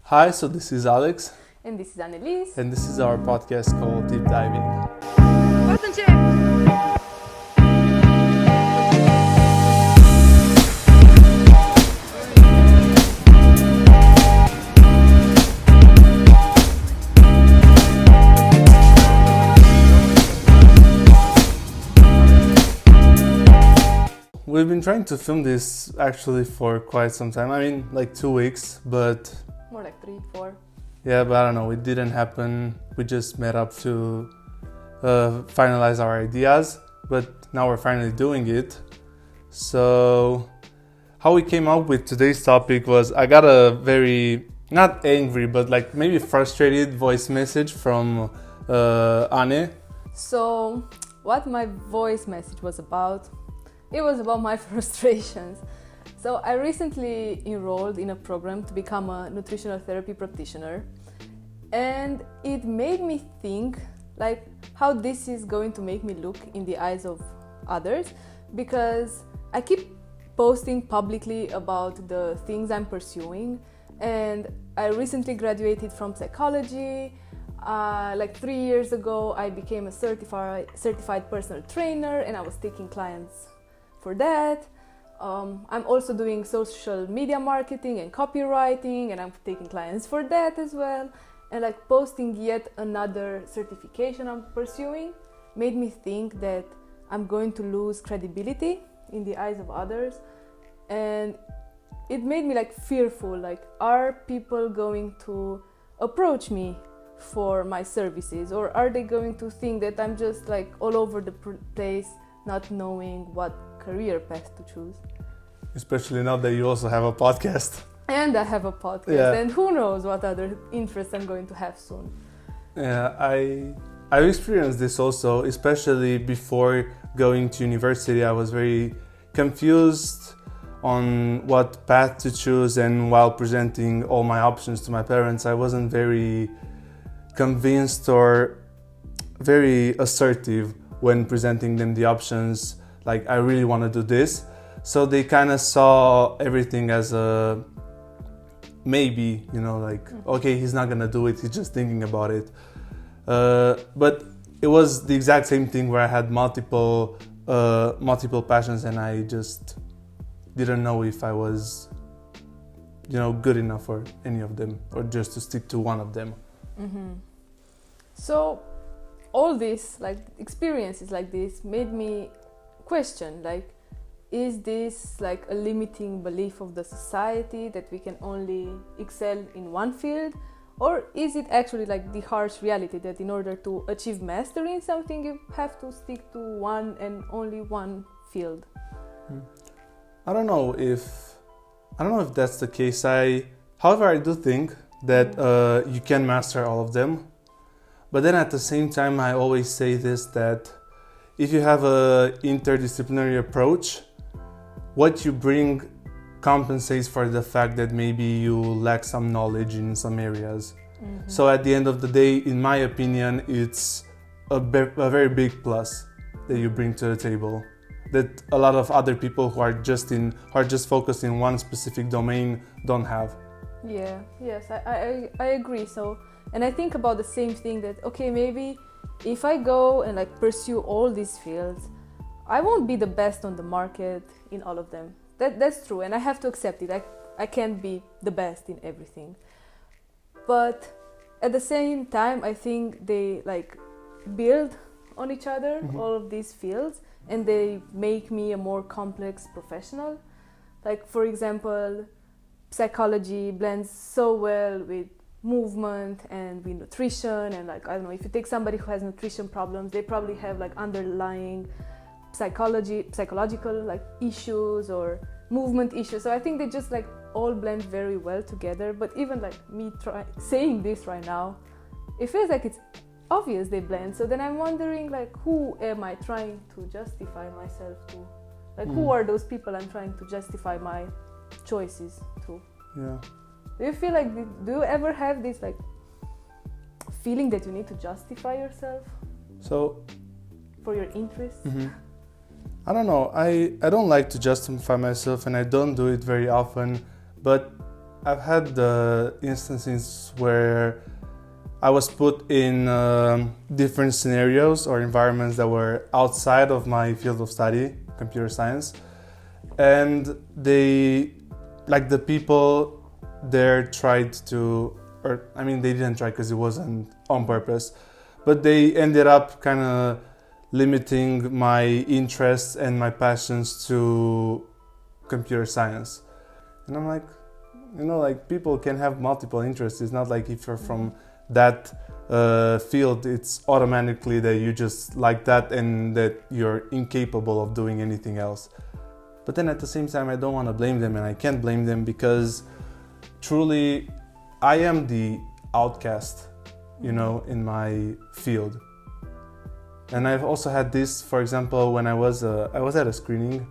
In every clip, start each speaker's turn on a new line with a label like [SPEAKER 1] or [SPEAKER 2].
[SPEAKER 1] Hi, so this is Alex,
[SPEAKER 2] And this is Annelies.
[SPEAKER 1] and this is our podcast called Deep Diving. We've been trying to film this actually for quite some time. I mean, like 2 weeks, but
[SPEAKER 2] More like 3, 4.
[SPEAKER 1] yeah, but I don't know, it didn't happen. We just met up to finalize our ideas, but now we're finally doing it. So, how we came up with today's topic was I got a very, not angry, but like maybe frustrated voice message from Anne.
[SPEAKER 2] So, what my voice message was about, it was about my frustrations. So, I recently enrolled in a program to become a nutritional therapy practitioner, and it made me think like how this is going to make me look in the eyes of others, because I keep posting publicly about the things I'm pursuing, and I recently graduated from psychology. Like 3 years ago, I became a certified personal trainer, and I was taking clients for that. I'm also doing social media marketing and copywriting, and I'm taking clients for that as well. And like posting yet another certification I'm pursuing made me think that I'm going to lose credibility in the eyes of others, and it made me like fearful, like are people going to approach me for my services, or are they going to think that I'm just like all over the place not knowing what career path to choose.
[SPEAKER 1] Especially now that you also have a podcast.
[SPEAKER 2] And I have a podcast, and who knows what other interests I'm going to have soon.
[SPEAKER 1] Yeah, I've experienced this also, especially before going to university. I was very confused on what path to choose, and while presenting all my options to my parents, I wasn't very convinced or very assertive when presenting them the options. Like, I really want to do this. So they kind of saw everything as a maybe, like, okay, he's not gonna do it, he's just thinking about it. But it was the exact same thing where I had multiple passions, and I just didn't know if I was, good enough for any of them, or just to stick to one of them.
[SPEAKER 2] Mm-hmm. So all this, like experiences like this, made me question, like, is this like a limiting belief of the society that we can only excel in one field? Or is it actually like the harsh reality that in order to achieve mastery in something, you have to stick to one and only one field?
[SPEAKER 1] I don't know if that's the case. However, I do think that you can master all of them. But then at the same time, I always say this, that if you have a interdisciplinary approach, what you bring compensates for the fact that maybe you lack some knowledge in some areas. Mm-hmm. So at the end of the day, in my opinion, it's a very big plus that you bring to the table, that a lot of other people who are just focused in one specific domain don't have.
[SPEAKER 2] Yeah, yes, I agree. So, and I think about the same thing, that okay, maybe if I go and like pursue all these fields, I won't be the best on the market in all of them. That's true, and I have to accept it. I can't be the best in everything. But at the same time, I think they like build on each other, all of these fields, and they make me a more complex professional. Like, for example, psychology blends so well with movement and with nutrition, and like, I don't know, if you take somebody who has nutrition problems, they probably have like underlying psychological like issues or movement issues. So I think they just like all blend very well together. But even like me saying this right now, it feels like it's obvious they blend. So then I'm wondering, like, who am I trying to justify myself to? Like, who are those people I'm trying to justify my choices to?
[SPEAKER 1] Yeah.
[SPEAKER 2] Do you feel like, do you ever have this like feeling that you need to justify yourself?
[SPEAKER 1] So
[SPEAKER 2] for your interests?
[SPEAKER 1] Mm-hmm. I don't know. I don't like to justify myself, and I don't do it very often. But I've had instances where I was put in different scenarios or environments that were outside of my field of study, computer science, and they, like the people there tried to, or I mean they didn't try because it wasn't on purpose, but they ended up kind of limiting my interests and my passions to computer science. And I'm like, like people can have multiple interests. It's not like if you're from that field, it's automatically that you just like that and that you're incapable of doing anything else. But then at the same time, I don't want to blame them, and I can't blame them because truly I am the outcast, in my field. And I've also had this, for example, when I was at a screening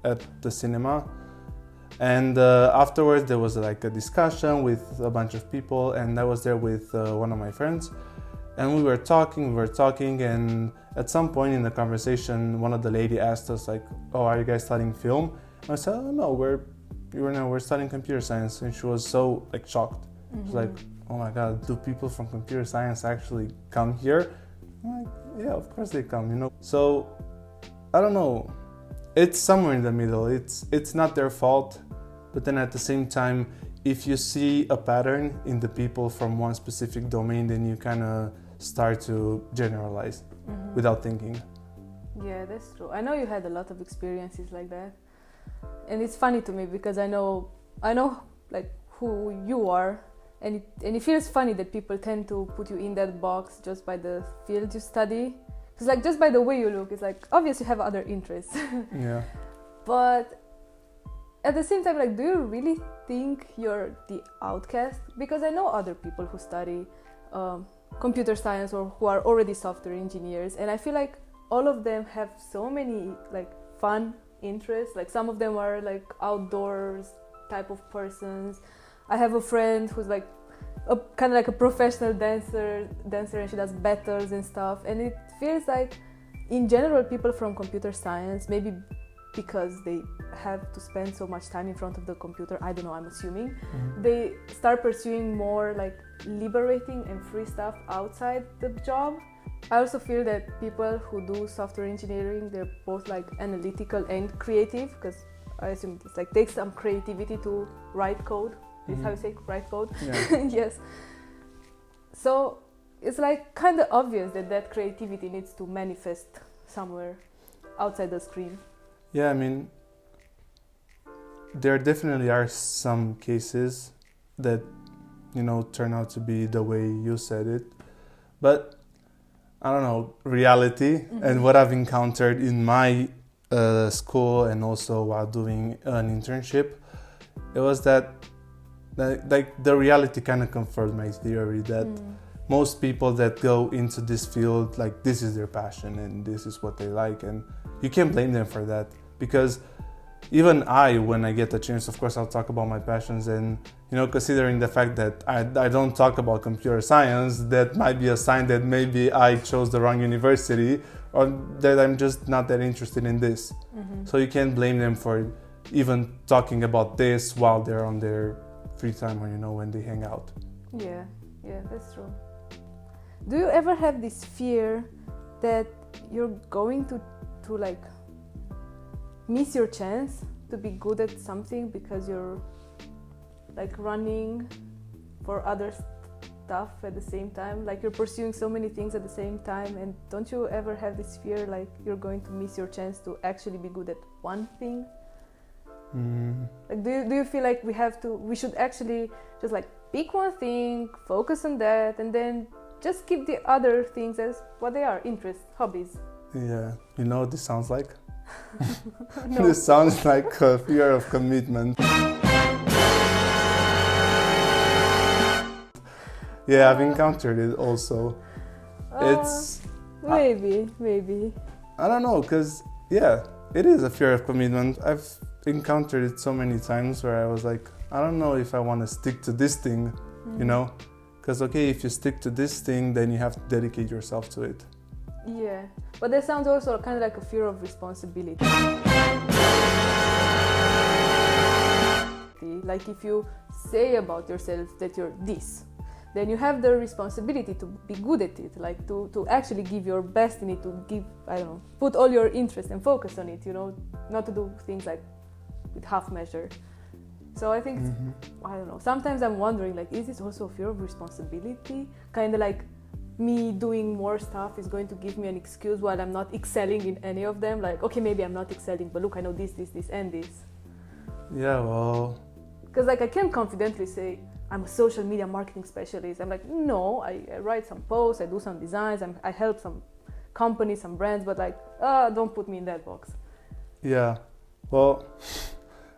[SPEAKER 1] at the cinema, and afterwards there was like a discussion with a bunch of people, and I was there with one of my friends, and we were talking, and at some point in the conversation, one of the lady asked us like, "Oh, are you guys studying film?" And I said, "Oh no, we're studying computer science," and she was so like shocked. She was like, "Oh my God, do people from computer science actually come here?" I'm like, "Yeah, of course they come, So I don't know. It's somewhere in the middle. It's not their fault, but then at the same time, if you see a pattern in the people from one specific domain, then you kind of start to generalize without thinking.
[SPEAKER 2] Yeah, that's true. I know you had a lot of experiences like that, and it's funny to me because I know like who you are, and it feels funny that people tend to put you in that box just by the field you study. It's like just by the way you look, it's like obviously you have other interests.
[SPEAKER 1] Yeah.
[SPEAKER 2] But at the same time, like, do you really think you're the outcast? Because I know other people who study computer science or who are already software engineers, and I feel like all of them have so many like fun interests. Like some of them are like outdoors type of persons. I have a friend who's like kind of like a professional dancer, and she does battles and stuff. And it feels like, in general, people from computer science, maybe because they have to spend so much time in front of the computer, I don't know, I'm assuming, they start pursuing more like liberating and free stuff outside the job. I also feel that people who do software engineering, they're both like analytical and creative, because I assume it's like takes some creativity to write code. Is how you say write code? Yeah. Yes. So it's like kind of obvious that creativity needs to manifest somewhere outside the screen.
[SPEAKER 1] Yeah, I mean, there definitely are some cases that, turn out to be the way you said it. But I don't know, reality and what I've encountered in my school and also while doing an internship, it was that the reality kind of confirmed my theory that most people that go into this field, like this is their passion and this is what they like, and you can't blame them for that, because even when I get the chance, of course I'll talk about my passions, and considering the fact that I don't talk about computer science, that might be a sign that maybe I chose the wrong university, or that I'm just not that interested in this. So you can't blame them for even talking about this while they're on their free time, or when they hang out.
[SPEAKER 2] Yeah, that's true. Do you ever have this fear that you're going to like miss your chance to be good at something because you're like running for other stuff at the same time, like you're pursuing so many things at the same time, and don't you ever have this fear like you're going to miss your chance to actually be good at one thing? Like, do you feel like we should actually just like pick one thing, focus on that, and then just keep the other things as what they are, interests, hobbies?
[SPEAKER 1] Yeah, you know what this sounds like?
[SPEAKER 2] No.
[SPEAKER 1] This sounds like a fear of commitment. Yeah, I've encountered it also. It's
[SPEAKER 2] maybe
[SPEAKER 1] I don't know, because yeah, it is a fear of commitment. I've encountered it so many times where I was like, I don't know if I want to stick to this thing, because okay, if you stick to this thing, then you have to dedicate yourself to it.
[SPEAKER 2] Yeah, but that sounds also kind of like a fear of responsibility. Like if you say about yourself that you're this, then you have the responsibility to be good at it, like to actually give your best in it, to give, I don't know, put all your interest and focus on it, you know, not to do things like with half measure. So I think, I don't know, sometimes I'm wondering, like, is this also a fear of responsibility? Kind of like me doing more stuff is going to give me an excuse while I'm not excelling in any of them. Like, okay, maybe I'm not excelling, but look, I know this, and this.
[SPEAKER 1] Yeah, well...
[SPEAKER 2] Because like I can't confidently say, I'm a social media marketing specialist. I'm like, no, I write some posts, I do some designs, I help some companies, some brands, but like, don't put me in that box.
[SPEAKER 1] Yeah, well,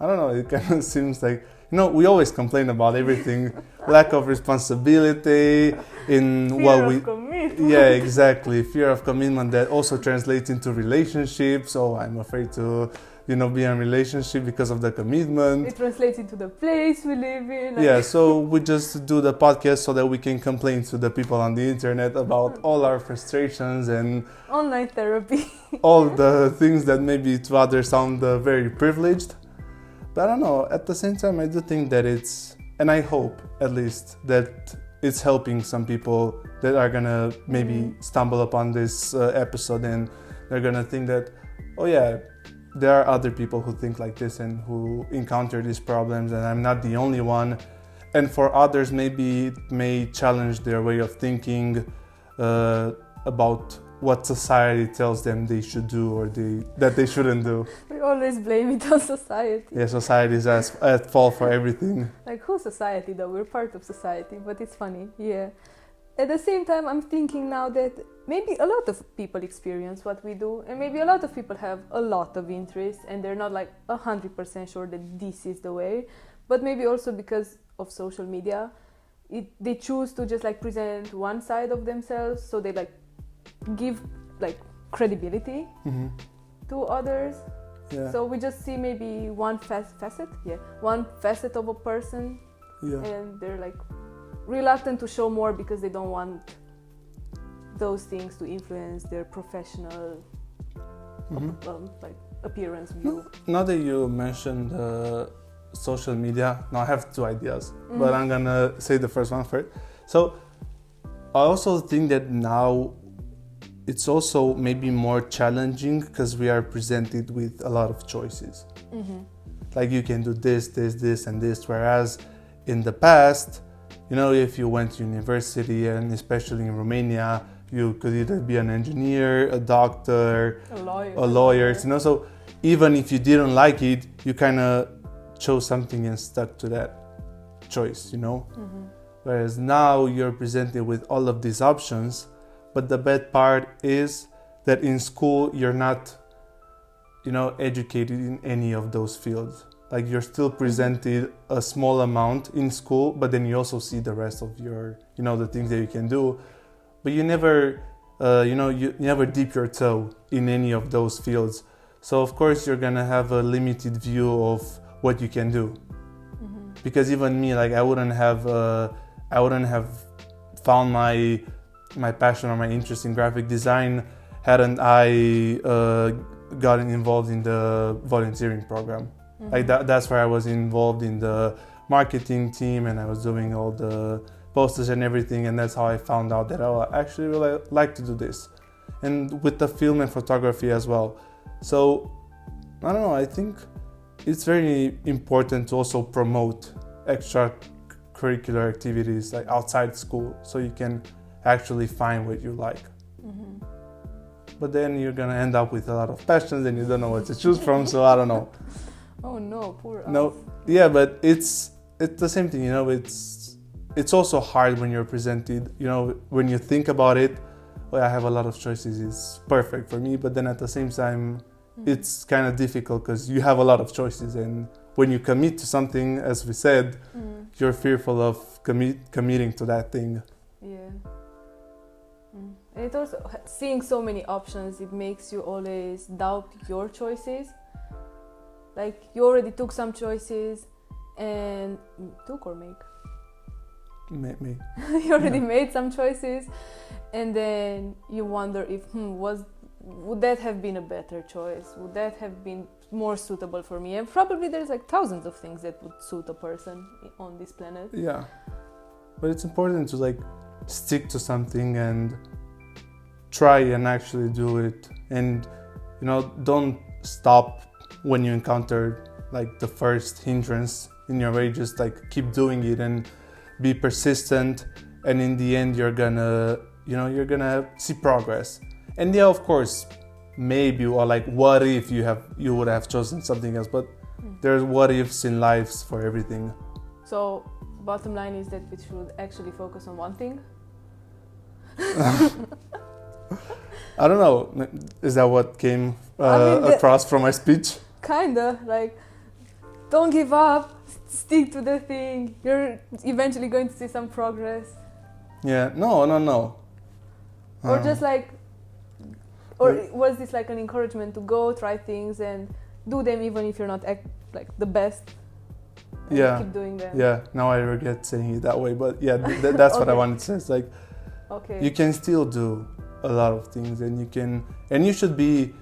[SPEAKER 1] I don't know, it kind of seems like, you know, we always complain about everything, lack of responsibility in
[SPEAKER 2] fear of commitment.
[SPEAKER 1] Yeah, exactly, fear of commitment that also translates into relationships. Oh, I'm afraid to, you know, be in a relationship because of the commitment.
[SPEAKER 2] It translates into the place we live in. Like.
[SPEAKER 1] Yeah, so we just do the podcast so that we can complain to the people on the internet about all our frustrations and
[SPEAKER 2] online therapy.
[SPEAKER 1] all the things that maybe to others sound very privileged. But I don't know, at the same time, I do think that it's, and I hope at least, that it's helping some people that are gonna maybe stumble upon this episode and they're gonna think that, oh yeah, there are other people who think like this and who encounter these problems and I'm not the only one. And for others, maybe it may challenge their way of thinking about what society tells them they should do or that they shouldn't do.
[SPEAKER 2] We always blame it on society.
[SPEAKER 1] Yeah, society is at fault for everything.
[SPEAKER 2] Like, who's society though? We're part of society, but it's funny, yeah. At the same time, I'm thinking now that maybe a lot of people experience what we do, and maybe a lot of people have a lot of interest and they're not like 100% sure that this is the way, but maybe also because of social media, they choose to just like present one side of themselves, so they like give like credibility to others.
[SPEAKER 1] Yeah.
[SPEAKER 2] So we just see maybe one facet of a person, and they're like reluctant to show more because they don't want those things to influence their professional like appearance view.
[SPEAKER 1] Now that you mentioned social media, now I have two ideas, but I'm gonna say the first one first. So I also think that now it's also maybe more challenging because we are presented with a lot of choices. Like you can do this, and this, whereas in the past, you know, if you went to university, and especially in Romania, you could either be an engineer, a doctor, a lawyer, you know, so even if you didn't like it, you kind of chose something and stuck to that choice, you know? Whereas now you're presented with all of these options, but the bad part is that in school you're not, you know, educated in any of those fields. Like you're still presented a small amount in school, but then you also see the rest of your, you know, the things that you can do. But you never, you never dip your toe in any of those fields. So of course you're gonna have a limited view of what you can do. Because even me, like I wouldn't have found my passion or my interest in graphic design hadn't I gotten involved in the volunteering program. Like that's where I was involved in the marketing team and I was doing all the posters and everything, and that's how I found out that I actually really like to do this. And with the film and photography as well. So I don't know, I think it's very important to also promote extracurricular activities like outside school so you can actually find what you like. But then you're gonna end up with a lot of passions and you don't know what to choose from, so I don't know.
[SPEAKER 2] Oh no, poor us.
[SPEAKER 1] No, yeah, but it's the same thing, you know, it's also hard when you're presented, you know, when you think about it, well, I have a lot of choices, it's perfect for me, but then at the same time, it's kind of difficult because you have a lot of choices, and when you commit to something, as we said, you're fearful of committing to that thing.
[SPEAKER 2] Yeah. And it also, seeing so many options, it makes you always doubt your choices. Like you already took some choices and took or make? You already made some choices, and then you wonder if was would that have been a better choice? Would that have been more suitable for me? And probably there's like thousands of things that would suit a person on this planet.
[SPEAKER 1] Yeah, but it's important to like stick to something and try and actually do it, and don't stop when you encounter like the first hindrance in your way. Just like keep doing it and be persistent, and in the end you're gonna see progress. And yeah, of course, maybe, or like what if you would have chosen something else, but there's what ifs in lives for everything.
[SPEAKER 2] So bottom line is that we should actually focus on one thing.
[SPEAKER 1] I don't know, is that what came across from my speech?
[SPEAKER 2] Kinda, like, don't give up, stick to the thing, you're eventually going to see some progress.
[SPEAKER 1] Yeah, no.
[SPEAKER 2] Or just like, or was this like an encouragement to go try things and do them even if you're not like the best?
[SPEAKER 1] Yeah.
[SPEAKER 2] Keep doing them.
[SPEAKER 1] Yeah, now I regret saying it that way, but yeah, that's
[SPEAKER 2] Okay.
[SPEAKER 1] what I wanted to say. It's like,
[SPEAKER 2] okay,
[SPEAKER 1] you can still do a lot of things, and you should be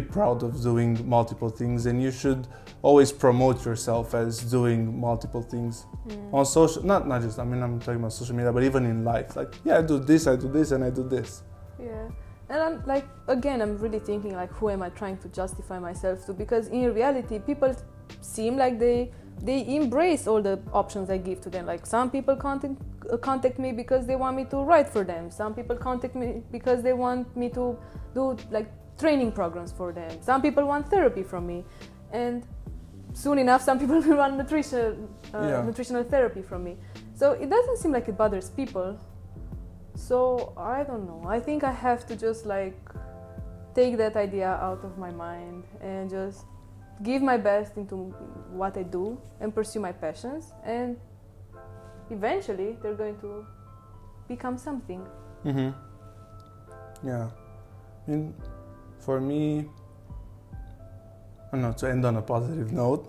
[SPEAKER 1] proud of doing multiple things, and you should always promote yourself as doing multiple things on social, not just, I'm talking about social media, but even in life. Like, yeah, I do this, and I do this.
[SPEAKER 2] Yeah. And I'm like, again, I'm really thinking like, who am I trying to justify myself to? Because in reality, people seem like they embrace all the options I give to them. Like, some people contact me because they want me to write for them. Some people contact me because they want me to do like training programs for them. Some people want therapy from me, and soon enough, some people will want nutritional therapy from me. So it doesn't seem like it bothers people. So I don't know. I think I have to just like take that idea out of my mind and just give my best into what I do and pursue my passions, and eventually they're going to become something.
[SPEAKER 1] Yeah. I mean, for me, I don't know, to end on a positive note,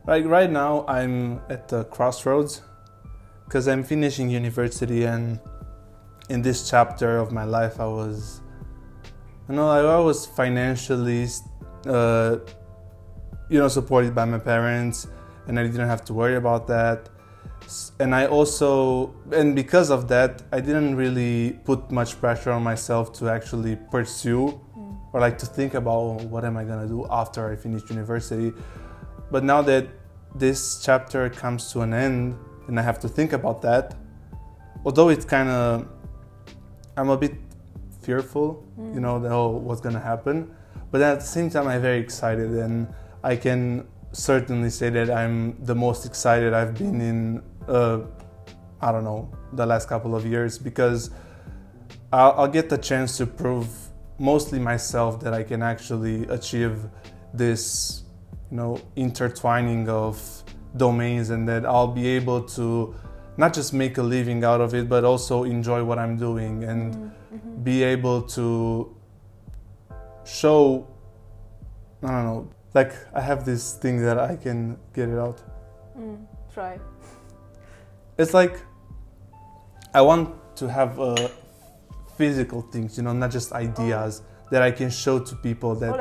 [SPEAKER 1] like right now I'm at the crossroads because I'm finishing university, and in this chapter of my life I was financially supported by my parents, and I didn't have to worry about that. And because of that, I didn't really put much pressure on myself to actually pursue or like to think about what am I gonna do after I finish university. But now that this chapter comes to an end and I have to think about that, although it's I'm a bit fearful, what's gonna happen, but at the same time I'm very excited, and I can certainly say that I'm the most excited I've been in the last couple of years, because I'll get the chance to prove mostly myself that I can actually achieve this intertwining of domains, and that I'll be able to not just make a living out of it, but also enjoy what I'm doing and be able to show, like I have this thing that I can get it out.
[SPEAKER 2] Try.
[SPEAKER 1] It's like I want to have physical things, not just ideas that I can show to people. That
[SPEAKER 2] or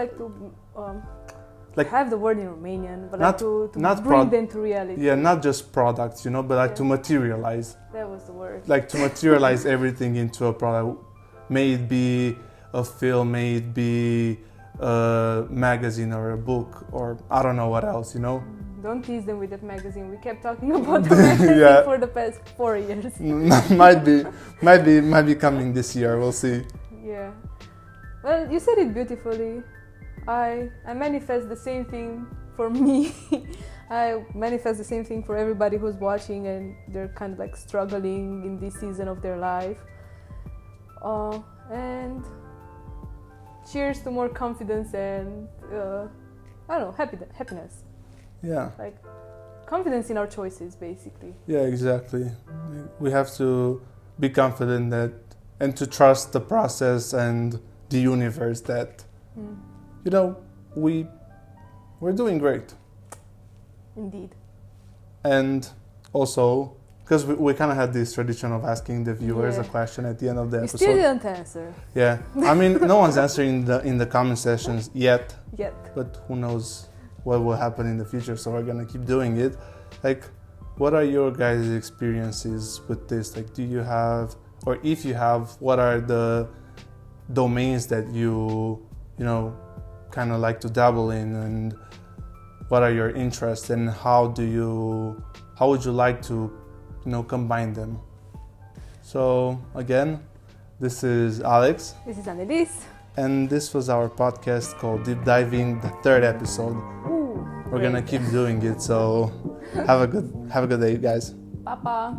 [SPEAKER 2] like to have the word in Romanian, but to bring them to reality.
[SPEAKER 1] Yeah, not just products, but like to materialize.
[SPEAKER 2] That was the word.
[SPEAKER 1] Like to materialize everything into a product. May it be a film, may it be a magazine or a book, or I don't know what else,
[SPEAKER 2] Don't tease them with that magazine. We kept talking about the magazine for the past 4 years. might be coming this year. We'll see. Yeah. Well, you said it beautifully. I manifest the same thing for me. I manifest the same thing for everybody who's watching and they're kind of like struggling in this season of their life. And cheers to more confidence and happiness.
[SPEAKER 1] Yeah.
[SPEAKER 2] Like confidence in our choices, basically.
[SPEAKER 1] Yeah, exactly. We have to be confident that, and to trust the process and the universe that, we're doing great.
[SPEAKER 2] Indeed.
[SPEAKER 1] And also, because we kind of had this tradition of asking the viewers a question at the end of the
[SPEAKER 2] You
[SPEAKER 1] episode.
[SPEAKER 2] still didn't answer.
[SPEAKER 1] Yeah, I mean, no one's answering in the comment sections yet.
[SPEAKER 2] Yet.
[SPEAKER 1] But who knows what will happen in the future, so we're gonna keep doing it. Like, what are your guys' experiences with this? Like, do you have, or if you have, what are the domains that you know, kind of like to dabble in, and what are your interests, and how would you like to, you know, combine them? So again, this is Alex.
[SPEAKER 2] This is Annelies.
[SPEAKER 1] And this was our podcast called Deep Diving, the 3rd episode.
[SPEAKER 2] Ooh,
[SPEAKER 1] We're gonna keep doing it, so have a good day, guys.
[SPEAKER 2] Papa.